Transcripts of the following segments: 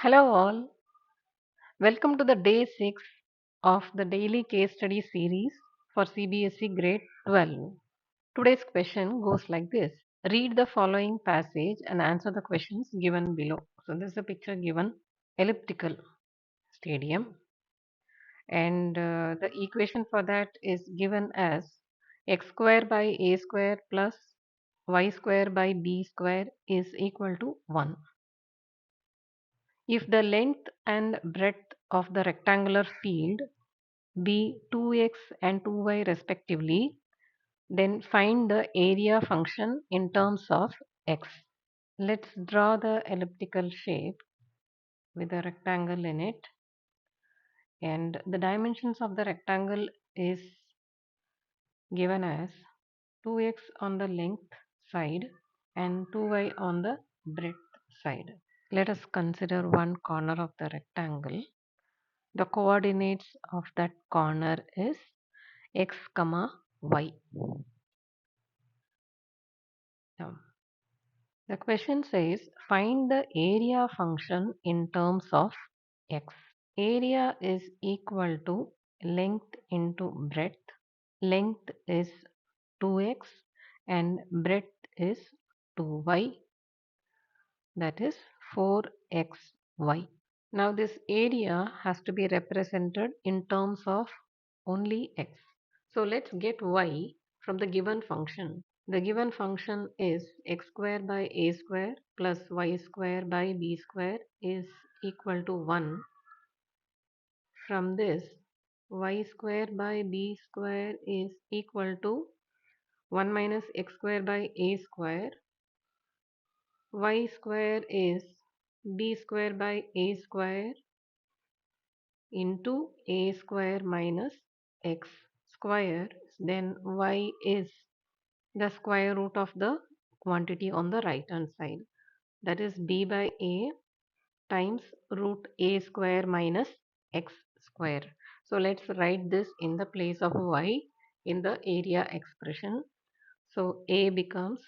Hello, all. Welcome to the day 6 of the daily case study series for Cbse grade 12. Today's question goes like this. Read the following passage and answer the questions given below. So, this is a picture given elliptical stadium, and the equation for that is given as x square by a square plus y square by b square is equal to 1. If the length and breadth of the rectangular field be 2x and 2y respectively, then find the area function in terms of x. Let's draw the elliptical shape with a rectangle in it, and the dimensions of the rectangle is given as 2x on the length side and 2y on the breadth side. Let us consider one corner of the rectangle. The coordinates of that corner is x comma y. Now, the question says find the area function in terms of x. Area is equal to length into breadth. Length is 2x and breadth is 2y, that is 4xy. Now this area has to be represented in terms of only x. So let's get y from the given function. The given function is x square by a square plus y square by b square is equal to 1. From this, y square by b square is equal to 1 minus x square by a square. Y square is b square by a square into a square minus x square. Then y is the square root of the quantity on the right hand side, that is b by a times root a square minus x square. So let's write this in the place of y in the area expression. So a becomes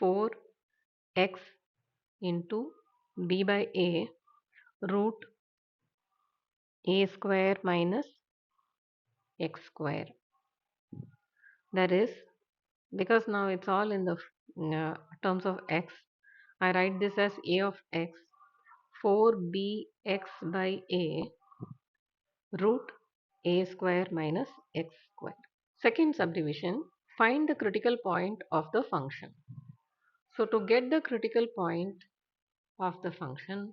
4x into b by a root a square minus x square. That is, because now it's all in the terms of x, I write this as a of x 4bx by a root a square minus x square. Second subdivision, find the critical point of the function. So to get the critical point of the function,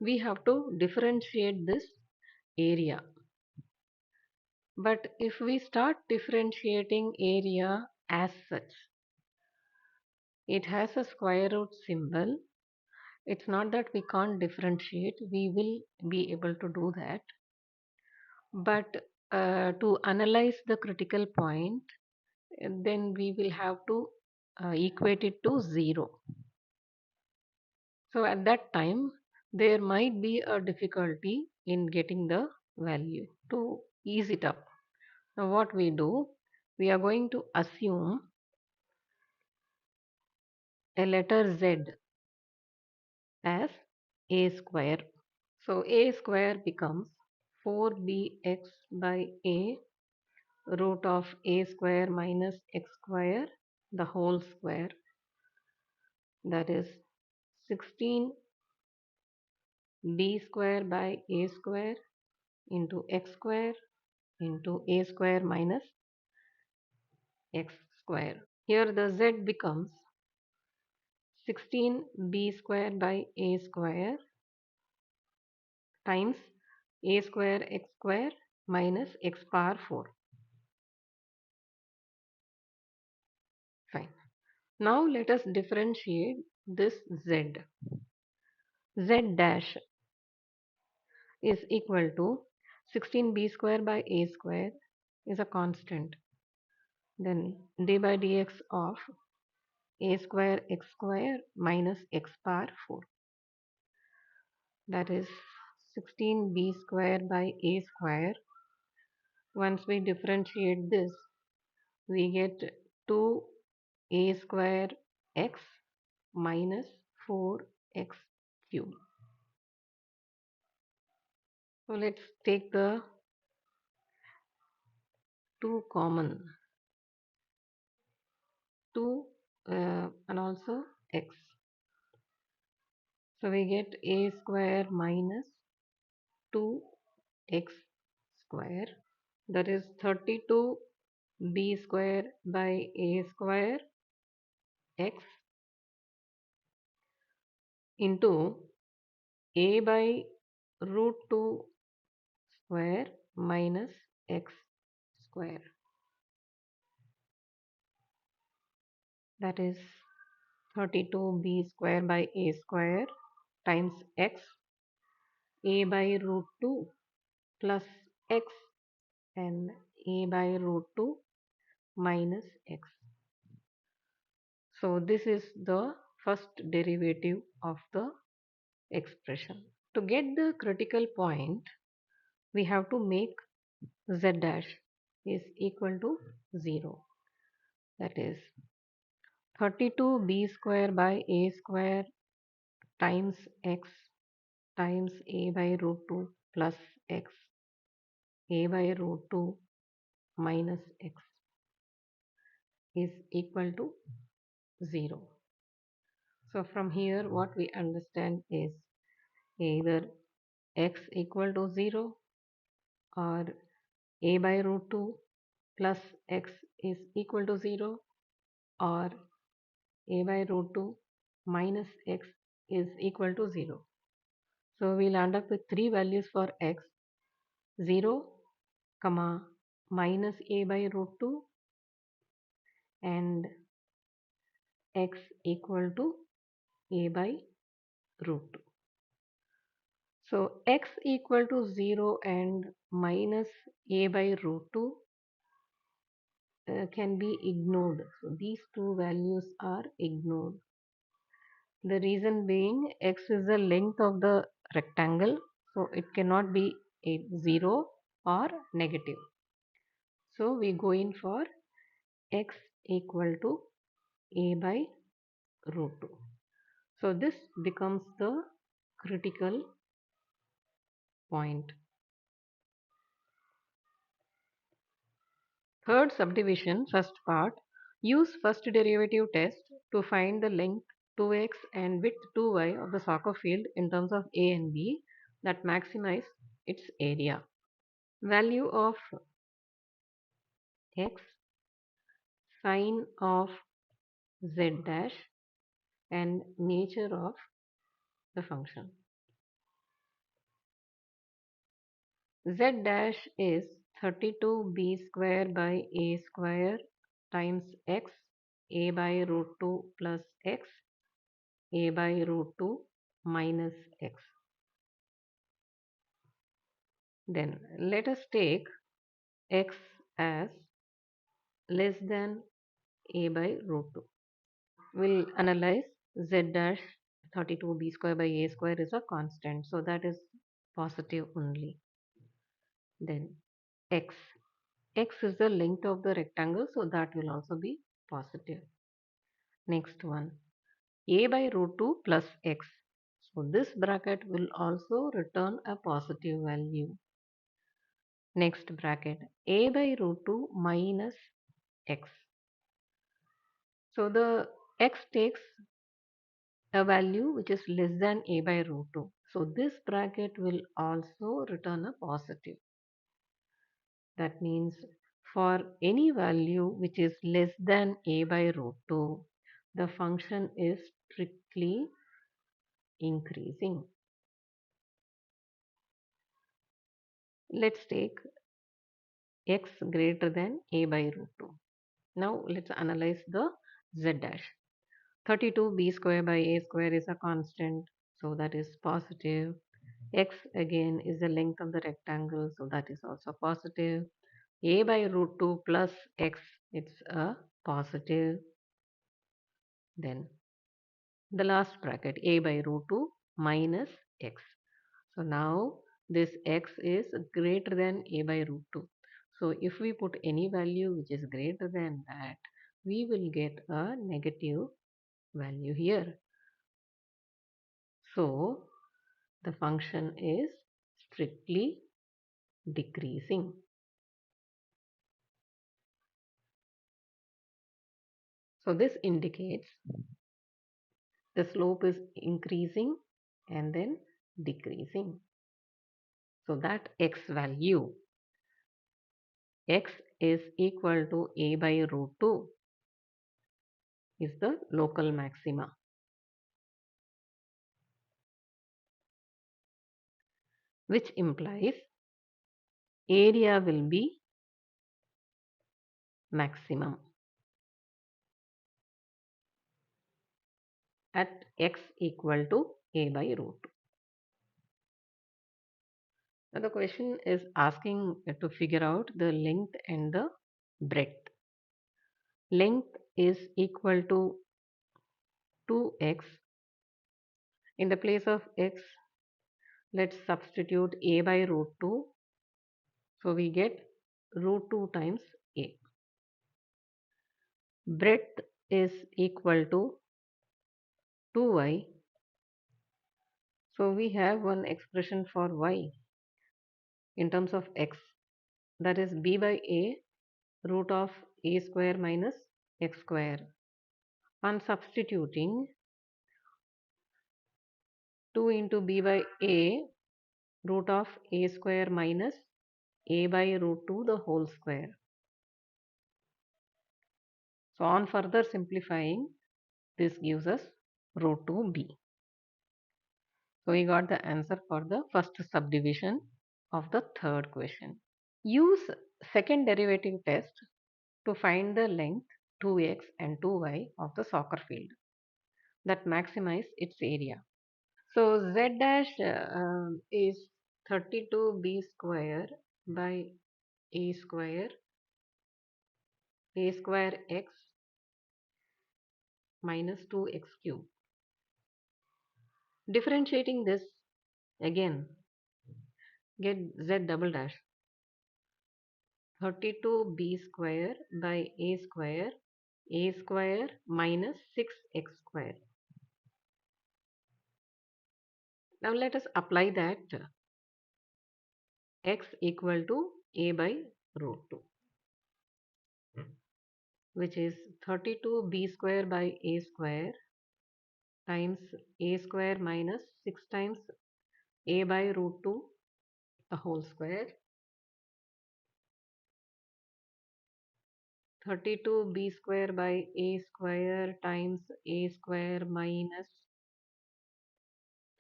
we have to differentiate this area. But if we start differentiating area as such, it has a square root symbol. It's not that we can't differentiate, we will be able to do that. But to analyze the critical point, then we will have to equate it to 0. So at that time, there might be a difficulty in getting the value. To ease it up, now what we do, we are going to assume a letter z as a square. So a square becomes 4bx by a root of a square minus x square the whole square, that is 16b square by a square into x square into a square minus x square. Here the z becomes 16b square by a square times a square x square minus x power 4. Fine. Now let us differentiate this z. Z dash is equal to 16b square by a square is a constant. Then d by dx of a square x square minus x power 4. That is 16b square by a square. Once we differentiate this, we get 2a square x minus 4x cube. So let's take the 2 common, 2 and also x. So we get a square minus 2x square, that is 32 b square by a square x into a by root 2 square minus x square, that is 32b square by a square times x, a by root 2 plus x, and a by root 2 minus x. So this is the first derivative of the expression. To get the critical point, we have to make z dash is equal to 0. That is 32b square by a square times x times a by root 2 plus x, a by root 2 minus x is equal to 0. So from here what we understand is either x equal to 0 or a by root 2 plus x is equal to 0 or a by root 2 minus x is equal to 0. So we'll end up with three values for x: 0, comma, minus a by root 2 and x equal to a by root 2. So x equal to 0 and minus a by root 2 can be ignored. So these two values are ignored. The reason being x is the length of the rectangle, so it cannot be a 0 or negative. So we go in for x equal to a by root 2. So this becomes the critical point. Third subdivision, first part, use first derivative test to find the length 2x and width 2y of the soccer field in terms of A and B that maximize its area. Value of x, sign of z dash, and nature of the function. Z dash is 32b square by a square times x, a by root 2 plus x, a by root 2 minus x. Then let us take x as less than a by root 2. We'll analyze z dash. 32b square by a square is a constant, so that is positive only. Then x. X is the length of the rectangle, so that will also be positive. Next one, a by root 2 plus x. So this bracket will also return a positive value. Next bracket, a by root 2 minus x. So the x takes a value which is less than a by root 2. So this bracket will also return a positive. That means for any value which is less than a by root 2, the function is strictly increasing. Let's take x greater than a by root 2. Now let's analyze the z dash. 32b square by a square is a constant, so that is positive. X again is the length of the rectangle, so that is also positive. A by root 2 plus x, it's a positive. Then the last bracket, a by root 2 minus x. So now this x is greater than a by root 2. So if we put any value which is greater than that, we will get a negative value here. So the function is strictly decreasing. So this indicates the slope is increasing and then decreasing. So that x value, x is equal to a by root 2, is the local maxima, which implies area will be maximum at x equal to a by root 2. Now the question is asking to figure out the length and the breadth. Length is equal to 2x. In the place of x, let's substitute a by root 2. So we get root 2 times a. Breadth is equal to 2y. So we have one expression for y in terms of x, that is b by a root of a square minus x square. On substituting 2 into b by a root of a square minus a by root 2 the whole square. So on further simplifying, this gives us root 2b. So we got the answer for the first subdivision of the third question. Use second derivative test to find the length 2x and 2y of the soccer field that maximize its area. So z dash is 32b square by a square x minus 2x cube. Differentiating this again, get z double dash 32b square by a square minus 6x square. Now let us apply that x equal to a by root 2, which is 32b square by a square times a square minus 6 times a by root 2 the whole square, 32b square by a square times a square minus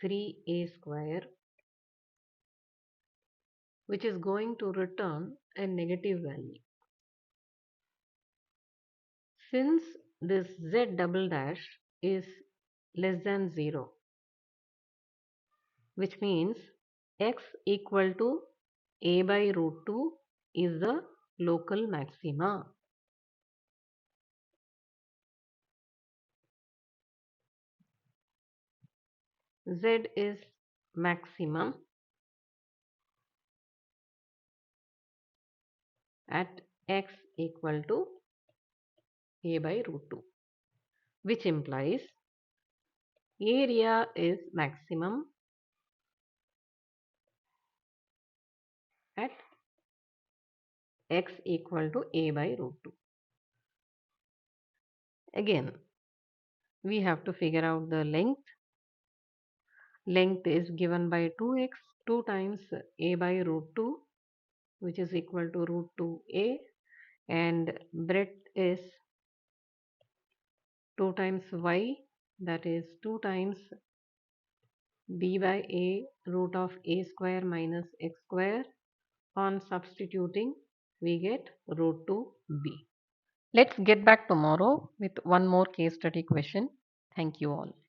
3a square, which is going to return a negative value. Since this z double dash is less than 0, which means x equal to a by root 2 is the local maxima. Z is maximum at x equal to a by root 2, which implies area is maximum at x equal to a by root 2. Again, we have to figure out the length. Length is given by 2x, 2 times a by root 2, which is equal to root 2a, and breadth is 2 times y, that is 2 times b by a root of a square minus x square. On substituting, we get root 2b. Let's get back tomorrow with one more case study question. Thank you all.